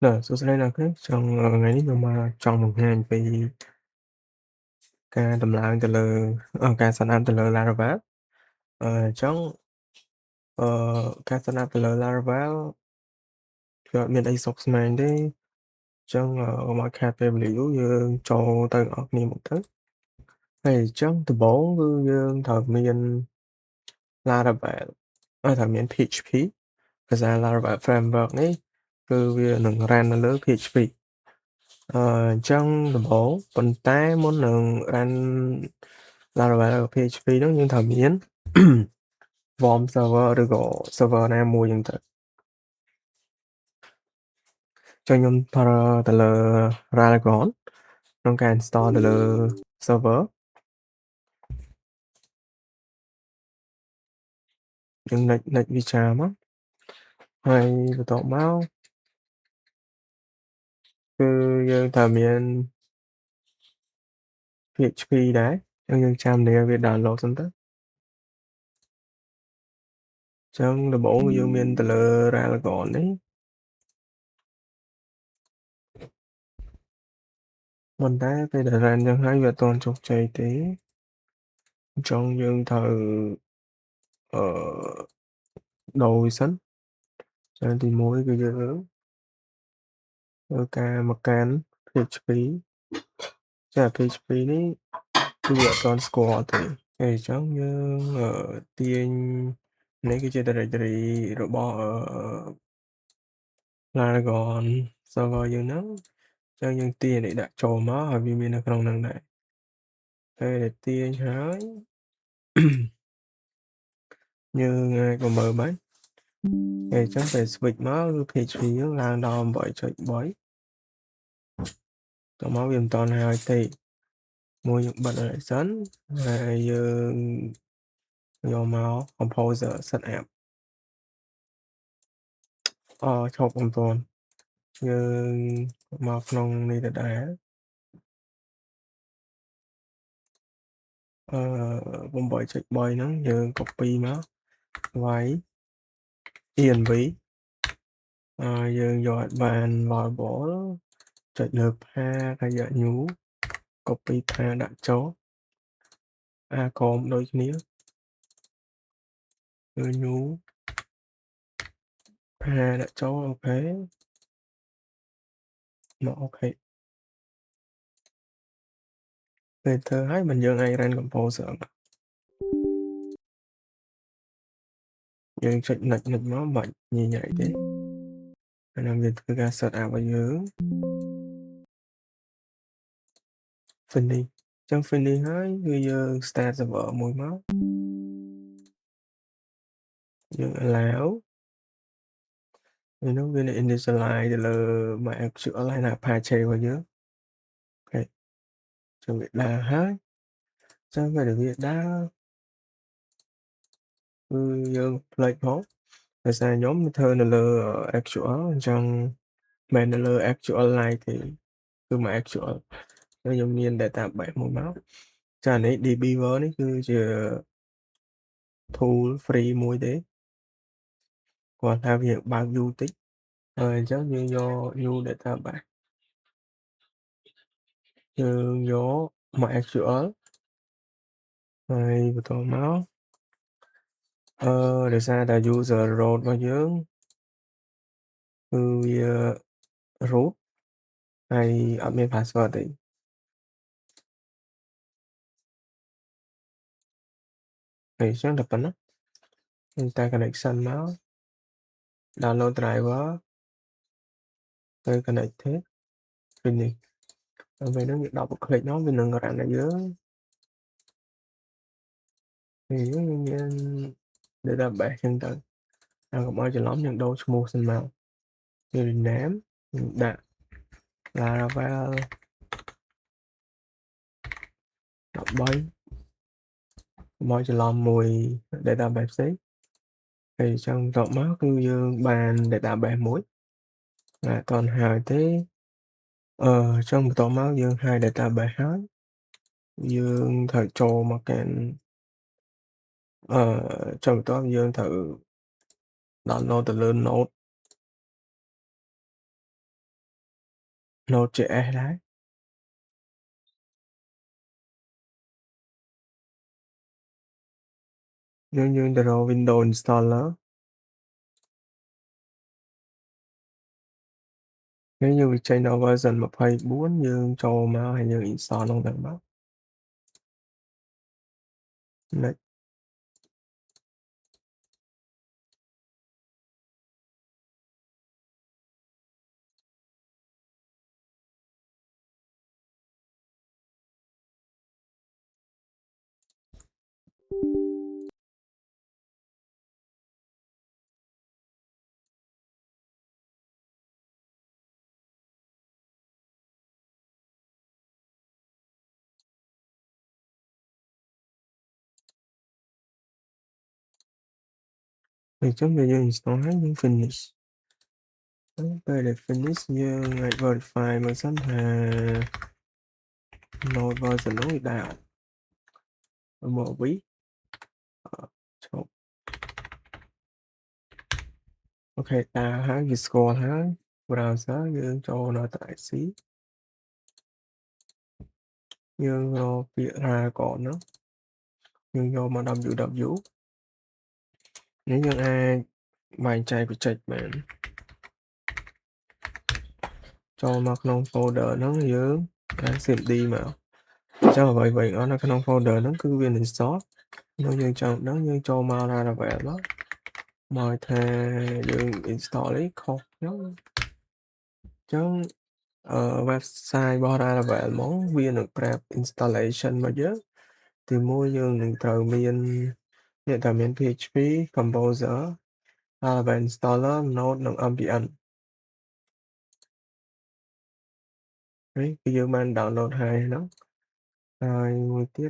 សួស្តីអ្នកគ្នាចង់ថ្ងៃនេះខ្ញុំមកចង់បង្ហាញពីការដំឡើងទៅលើការ sign up ទៅលើ Laravel អញ្ចឹងអឺការ sign up ទៅលើ Laravel គឺអត់មានអីស្មុគស្មាញទេអញ្ចឹងកុំឲ្យខាតពេលវេលាយូរយើងចូលទៅអ្នកនរគ្នាមកទៅហើយអញ្ចឹងដំបូងគឺយើងត្រូវមាន Laravel ត្រូវមាន PHP ភាសា Laravel Framework នេះគឺវានឹង run នៅលើ PHP អញ្ចឹងដំបូងប៉ុន្តែមុននឹង run Laravel PHP ហ្នឹងយើងត្រូវមាន Warm server ឬក៏ server ណាមួយហ្នឹងទៅចុះខ្ញុំប្រើទៅលើ Ralagon ក្នុងការ install ទៅលើ server យើងនិចវាចារមកហើយបន្ទាប់មកគឺយើងត្រូវមាន PHP ដែរយើងចាំលាវា download សិនទៅអញ្ចឹងដំបូងយើងមានទៅលើ Ralagon នេះប៉ុន្តែពេលដែល run ចឹងហើយវាអត់ទាន់ជោគជ័យទេអញ្ចឹងយើងត្រូវអឺដូរវាសិនចំណុចទី1គឺយើងធ្វើការមកកាន់ PHP ចា PHP នេះគឺវាអត់ទាន់ស្គាល់ទេហើយអញ្ចឹងយើងទាញនេះគឺជា directory របស់Laragon server យើងហ្នឹងអញ្ចឹងយើងទាញនេះដាក់ចូលមកហើយវាមាននៅក្នុងហ្នឹងដែរពេលដែលទាញហើយយើងអាចមកមើលបានហើយអញ្ចឹងពេល switch មកគឺ PHP យើងឡើងដល់ 8.3 តមកវាមិនទាន់ហើយទេមួយយើងបិទឲ្យសិនហើយយើងយកមក Composer set up ឈប់មិនទាន់យើងមកក្នុងនេះដដែល8.3ហ្នឹងយើង copy មកវាយ env យើងយកឲ្យបាន variable ចុចលើ path ហើយយក new copy path ដាក់ចូលក្រុមដូចគ្នាគឺ new path ដាក់ចូលអូខេមកអូខេពេលធ្វើហើយមិនយើងអាច run composer មកយើងចុចនិចមកមិនបាច់ញញ៉ៃទេអានេះវាធ្វើការ set up ឲ្យយើង finish អញ្ចឹង finish ហើយគឺយើង start server មួយមកយើង allow ហើយនោះវានឹង initialize ទៅលើ MySQL ហើយនិង Apache របស់យើងអូខេចឹងវាដើរហើយចឹងពេលដែលវាដើរគឺយើងផ្លេចផងដោយសារខ្ញុំធ្វើនៅលើ SQL អញ្ចឹងមិននៅលើ SQLite ទេគឺ MySQL ហើយខ្ញុំមាន database មួយមកចានេះ dbeaver នេះគឺជា tool free មួយទេគាត់ថាវាបើកយូរតិចហើយអញ្ចឹងយើងយក new database យើងយក MySQL ហើយបន្តមកដោយសារតែ user root របស់យើងគឺវា root ហើយអត់មាន password ទេហើយអញ្ចឹងតែប៉ុណ្ណឹងយើងតែ connection មក download driver ទៅ connected finish ដល់ពេលហ្នឹងយើង double click មកវានឹង run ឲ្យយើងហើយយើងមាន database អញ្ចឹងទៅកុំឲ្យច្រឡំយើងដូរឈ្មោះសិនមកយើង rename យើងដាក់ Laravel 13កុំឲ្យច្រឡំមួយ database ផ្សេងហើយអញ្ចឹងបន្ទាប់មកគឺយើងបាន database មួយតែអត់ទាន់ហើយទេអញ្ចឹងបន្ទាប់មកយើងហើយ database ហើយយើងត្រូវចូលមកកាន់ចុះបន្ទាប់យើងត្រូវ download ទៅលើ Node Node.js đấy. Nếu như Draw Windows Installer, nếu như vì change version 1.4 dương cho mà hay như install không được đó. Đấy. Thì chúng bây giờ install hết những finish. Đấy, đây là finish như ngày verify mà sẵn hà node version nó đạo một ví. Chốt. Ok, ta há ghi score há browser dương cho nó tại xí dương nó bị ra còn nó dương cho mà ww nếu như ai bài chạy của check bạn cho mặc nông folder nó dương xem đi mà cho vậy vậy nó cái nông folder nó cứ viên install nó dương cho nó dương cho mà ra là vậy đó mời thề dương install lấy không nó chứ website bỏ ra là vậy món viên được prep installation mà chứ thì mua dương từ miền hiện tại miền PHP Composer và installer node ng npm đấy bây giờ mình download hai nó rồi một tiếp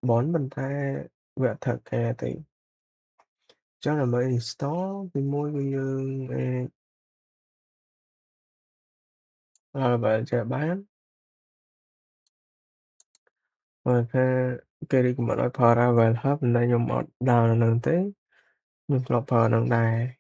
bón bàn tay vẽ thật kè thì chắc là mới install thì mua bây giờ bạn sẽ bán rồi cái đi mà nói para về hấp này nhưng mà đào là nâng tế nhưng lọc nâng đài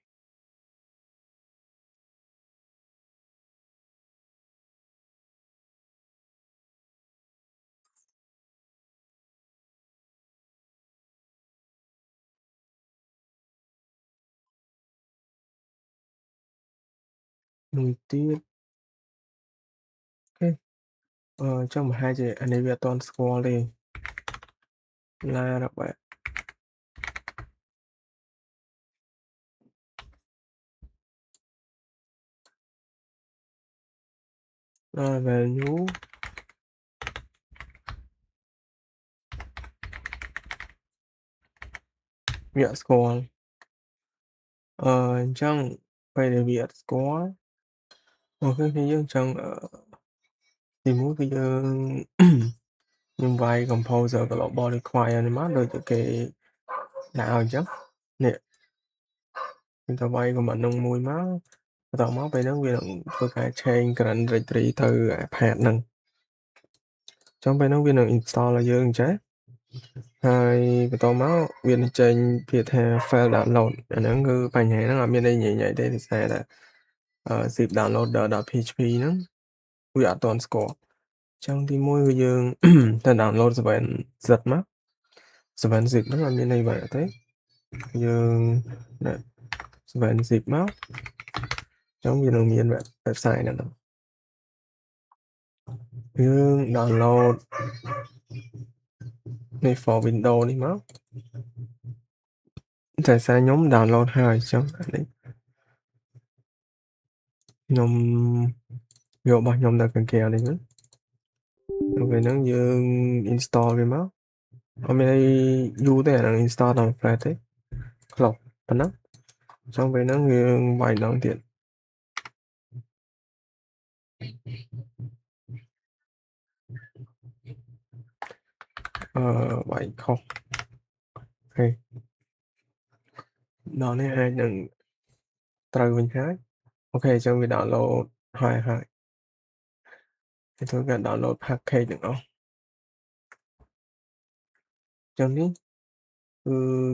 mùi tiếp okay. Trong một hai chị anh ấy toàn score đi là đọc bạn về nhú việc score trong bây giờ việc score một cái dương trong thì muốn bây giờ nhưng vài composer của lọ body require này mát được cái nào chứ nè chúng ta vay của mình nông mùi máu tao máu về nó viên tôi cái chain cần retry từ iPad nè trong bên nó viên install là dương chứ hai cái tao máu viên trên việc file download nó cứ bài nhảy nó làm bên đây nhảy nhảy đây thì sẽ là dịp download php nó quy toàn score trong thì mỗi dương ta download rồi bạn giật mắt rồi bạn dịp nó làm bên đây vậy thế dương nè rồi bạn dịp máu trong viên miền website này dương download này for Windows đi máu tại sao nhóm download hai trong đấy nhóm vô bao nhóm đã cần kèo đi nữa rồi nó dương install cái máu hôm nay du thế là install bằng flash thế lọc phần đó xong rồi nó dương bài đồng tiền bài không hay đó này hai đừng từ mình khác ok trong cái download hai hai thì tôi cần download package được không trongนี้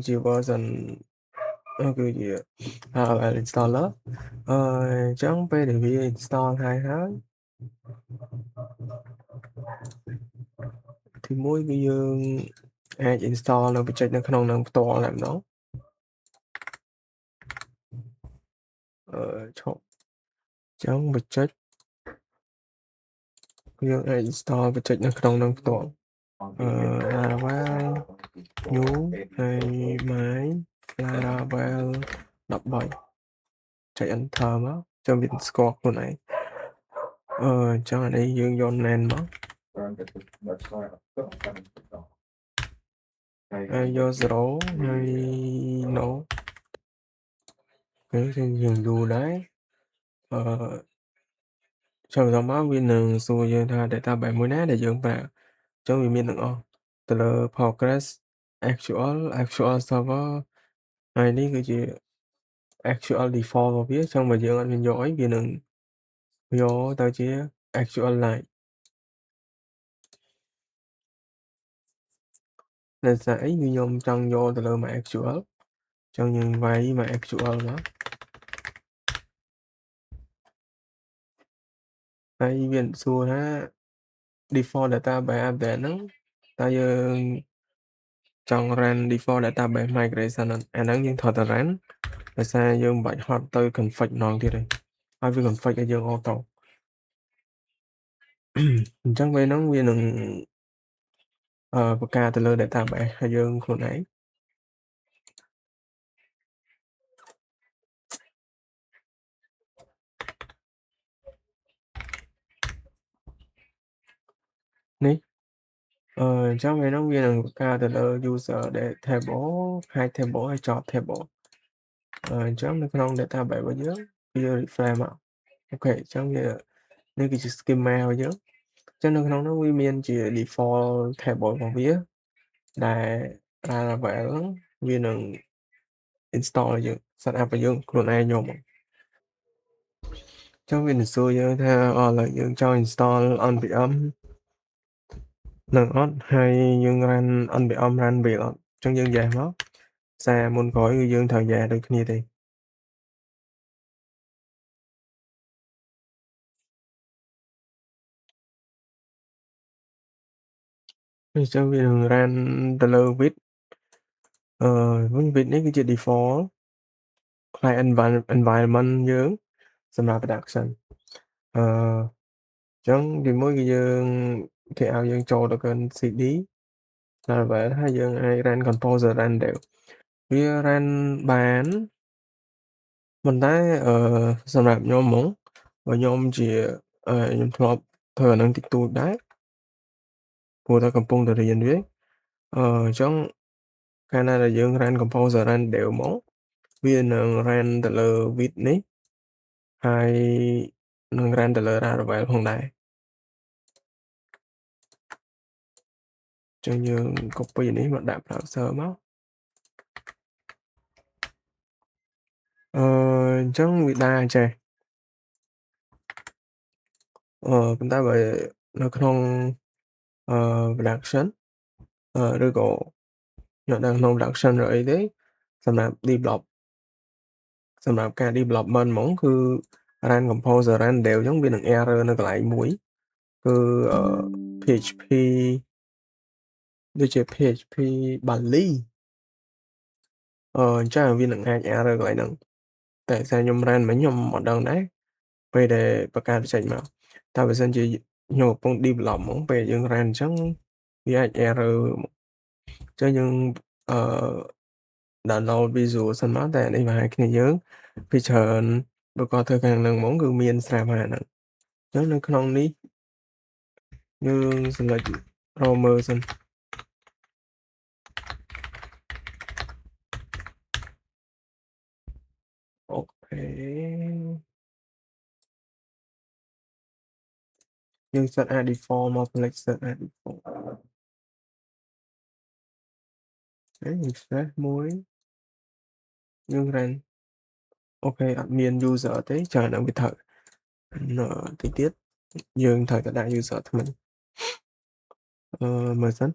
chỉ version cái gì installer trong PDB install hai tháng ទីមួយគឺយើងអាច install នៅបច្ចេកនៅក្នុងហ្នឹងផ្ទាល់តែម្ដងឈប់ចឹងបច្ចេកយើងអាច install បច្ចេកនៅក្នុងហ្នឹងផ្ទាល់Laravel new ហើយ my Laravel 13ចុច enter មកចាំវាស្គាល់ខ្លួនឯងអញ្ចឹងអានេះយើងយក nen មកហើយយក0ហើយ no គឺយើងយូរដែរចូលដល់មកវានឹងសួរយើងថា database មួយណាដែលយើងប្រើអញ្ចឹងវាមានទាំងអស់ទៅលើ Postgres SQL Server ហើយនេះគឺជា SQL default របស់វាអញ្ចឹងបើយើងអត់មានយកអីវានឹងយកទៅជា SQLite ដោយសារអីគឺខ្ញុំចង់យកទៅលើ MySQL អញ្ចឹងយើងវាយ MySQL មកហើយវាសួរថា default database update ហ្នឹងតើយើងចង់ run default database migration អាហ្នឹងយើងត្រូវតែ run ដោយសារយើងមិនបាច់ហត់ទៅ config ម្ដងទៀតទេហើយវា config ឲ្យយើង auto អញ្ចឹងពេលហ្នឹងវានឹងបង្កើតទៅលើ database ឲ្យយើងខ្លួនឯងនេះអញ្ចឹងពេលហ្នឹងវានឹងបង្កើតទៅលើ user table hide table ហើយ job table អញ្ចឹងនៅក្នុង database របស់យើងវា refresh មកអូខេអញ្ចឹងវានេះគឺជា schema របស់យើងអញ្ចឹងនៅក្នុងនោះវាមានជា default table របស់វាដែល Laravel ហ្នឹងវានឹង install ឲ្យយើង set up ឲ្យយើងខ្លួនឯងយកមកអញ្ចឹងវានឹងសួរយើងថាឥឡូវយើងចង់ install npm នឹងអត់ហើយយើង run npm run build អត់អញ្ចឹងយើង yes មកសារមុនក្រោយគឺយើងត្រូវ yes ដូចគ្នាទេអញ្ចឹងវានឹង run ទៅលើ with វិញ with នេះគឺជា default client environment យើងសម្រាប់ production អញ្ចឹងទីមួយគឺយើងគេឲ្យយើងចូលទៅកាន់ CD Laravel ហើយយើងអាច run composer run ដែលវា run បានប៉ុន្តែសម្រាប់ខ្ញុំហ្មងបើខ្ញុំជាខ្ញុំធ្លាប់ធ្វើអានឹងតិចតួចដែរព្រោះតែកំពុងតែរៀនវាអញ្ចឹងកាលណាដែលយើង run composer run ដែលហ្មងវានឹង run ទៅលើ with នេះហើយនឹង run ទៅលើ Laravel ផងដែរចឹងយើង copy នេះមកដាក់ browser មកអញ្ចឹងវាដើរចេះប៉ុន្តែបើនៅក្នុងproduction ឬក៏នៅក្នុង production ឬអីទេសម្រាប់ develop សម្រាប់ការ development ហ្មងគឺ run composer run dev អញ្ចឹងវានឹង error នៅកន្លែងមួយគឺPHP ដូចជា PHP Bali អញ្ចឹងវានឹងអាច error កន្លែងហ្នឹងតែសារខ្ញុំ run មិញខ្ញុំអត់ដឹងដែរពេលដែលបង្កើតចេញមកតែបើសិនជាខ្ញុំកំពុង develop ហ្មងពេលយើង run អញ្ចឹងវាអាច error អញ្ចឹងយើងអឺ download visual សិនមកតែនេះប្រហែលគ្នាយើងពីច្រើនបើគាត់ធ្វើខាងហ្នឹងហ្មងគឺមានស្រាប់ហើយអាហ្នឹងអញ្ចឹងនៅក្នុងនេះយើង select រកមើលសិនអូខេយើង set add default មក select set add default ហើយ refresh មួយយើង run អូខេអត់មាន user ទេចឹងអាហ្នឹងវាត្រូវតិចទៀតយើងត្រូវតែដាក់ user ថ្មីមើលសិន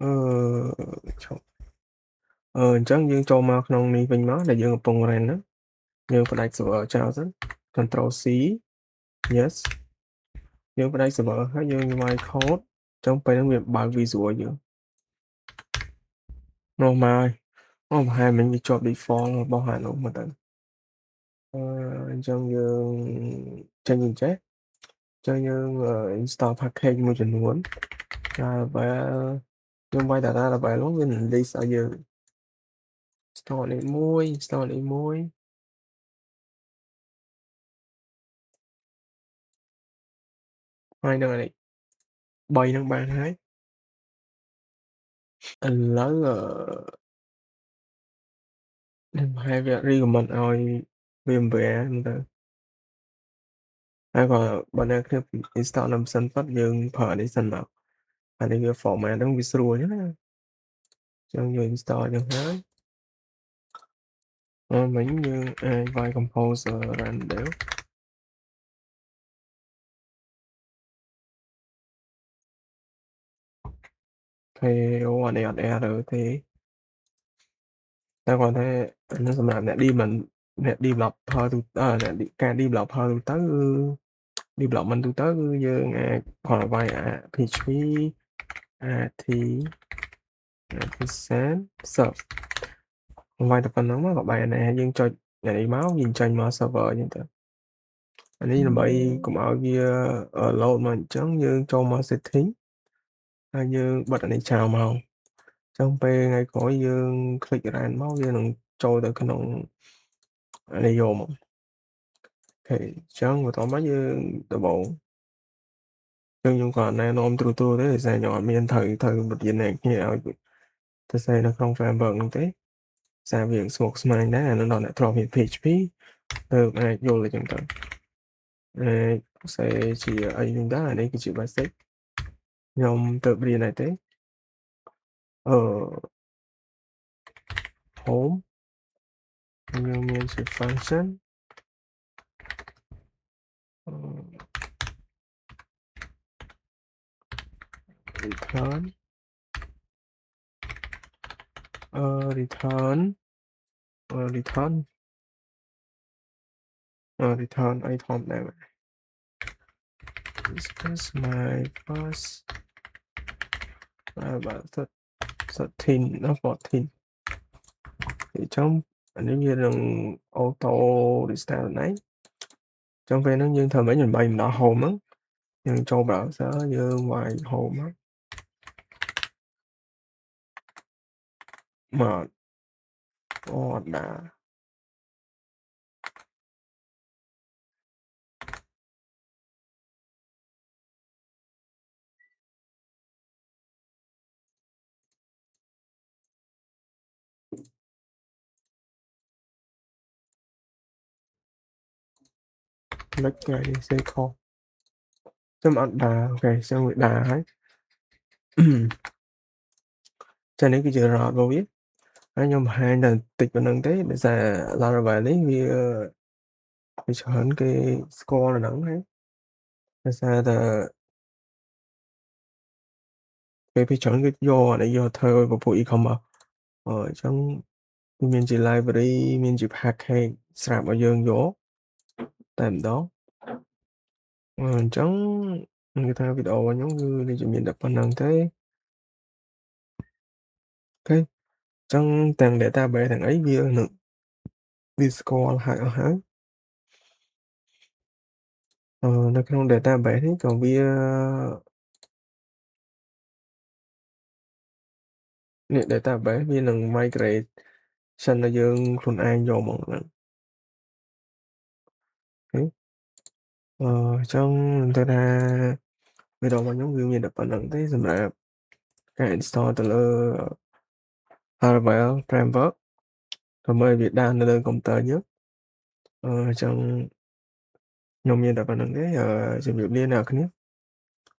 អូខេឈប់អញ្ចឹងយើងចូលមកក្នុងនេះវិញមកដែលយើងកំពុង run ហ្នឹងយើងផ្ដាច់ server ចោលសិន Ctrl C yes យើងផ្ដាច់ server ហើយយើងវាយ code ចឹងពេលហ្នឹងវាបើក visual យើងនោះមកហើយអូប្រហែលមិញវាជាប់ default របស់អានោះមកទៅអញ្ចឹងយើងចេញចេះចឹងយើងinstall package មួយចំនួន Laravel យើងវាយតា Laravel នោះវានឹង list ឲ្យយើង install នេះមួយ install នេះមួយហើយនឹងអានេះ3ហ្នឹងបានហើយឥឡូវខ្ញុំប្រហែលវា recommend ឲ្យ VMware ហ្នឹងទៅហើយក៏បើអ្នកគ្នា install នៅម៉ាស៊ីនពិតយើងប្រើអានេះសិនមកអានេះវា format ហ្នឹងវាស្រួលចឹងណាចឹងយើង install ចឹងហើយមិញយើងអាចវាយ composer run ដែរអូអូអានេះអត់ error ទេតែគាត់ថាអានេះសម្រាប់អ្នក developer ការ developer ទូទៅគឺ development ទូទៅគឺយើងអាចគាត់វាយPHP RT Artisan Serve វាយតែប៉ុណ្្នឹងមកក៏បាយអានេះយើងចុចអានេះមកយើងចេញមក server អញ្ចឹងទៅអានេះដើម្បីកុំឲ្យវា load មកអញ្ចឹងយើងចូលមក setting ហើយយើងបិទអានេះចោលមកចឹងពេលថ្ងៃក្រោយយើង click run មកវានឹងចូលទៅក្នុងអានេះយកមកអូខេអញ្ចឹងបន្តមកយើងដំបូងខ្ញុំក៏ណែនាំទូទៅទេដោយសារខ្ញុំអត់មានត្រូវបរៀនអ្នកគ្នាឲ្យទៅសេនៅក្នុង framework ហ្នឹងទេសារវាស្មុគស្មាញដែរអានោះដល់អ្នកធ្លាប់រៀន PHP ទៅអាចយល់អញ្ចឹងទៅសេជាអីហ្នឹងដែរអានេះគឺជា basic ខ្ញុំទៅរៀនដែរទេhome យើងមានជា function return returnអីធម្មតា this is my first about 13 or 14អញ្ចឹងអានេះវានឹង auto restart ហ្នឹងអញ្ចឹងពេលហ្នឹងយើងធ្វើម៉េចដើម្បីមកដល់ home ហ្នឹងយើងចូល browser យើងវាយ home មកអូអត់ដែរលេចគេសេខុសខ្ញុំអត់ដែរអូខេខ្ញុំវាដែរហើយចានេះគឺជា route របស់វាហើយខ្ញុំបង្ហាញតែតិចប៉ុណ្្នឹងទេដោយសារ Laravel នេះវាច្រើនគេស្គាល់នៅហ្នឹងហើយដោយសារតែពេលច្រើនគេយកអានេះយកធ្វើឲ្យពពួក e-commerce អញ្ចឹងវាមានជា library មានជា package ស្រាប់ឲ្យយើងយកតែម្ដងអញ្ចឹងគេថាវីដេអូខ្ញុំគឺដូចជាមានតែប៉ុណ្្នឹងទេអូខេអញ្ចឹងទាំង database ទាំងអីវានឹងវាស្គាល់ហើយនៅក្នុង database នេះក៏វានេះ database វានឹង migration ឲ្យយើងខ្លួនឯងយកមកហ្នឹងអូខេអញ្ចឹងទៅថាវីដេអូរបស់ខ្ញុំគឺមានតែប៉ុណ្្នឹងទេសម្រាប់ការ install ទៅលើ Laravel framework ដើម្បីវាដាក់នៅលើកុំព្យូទ័រយើងអញ្ចឹងខ្ញុំមានតែប៉ុណ្្នឹងទេជំរាបលាអ្នកនរគ្នា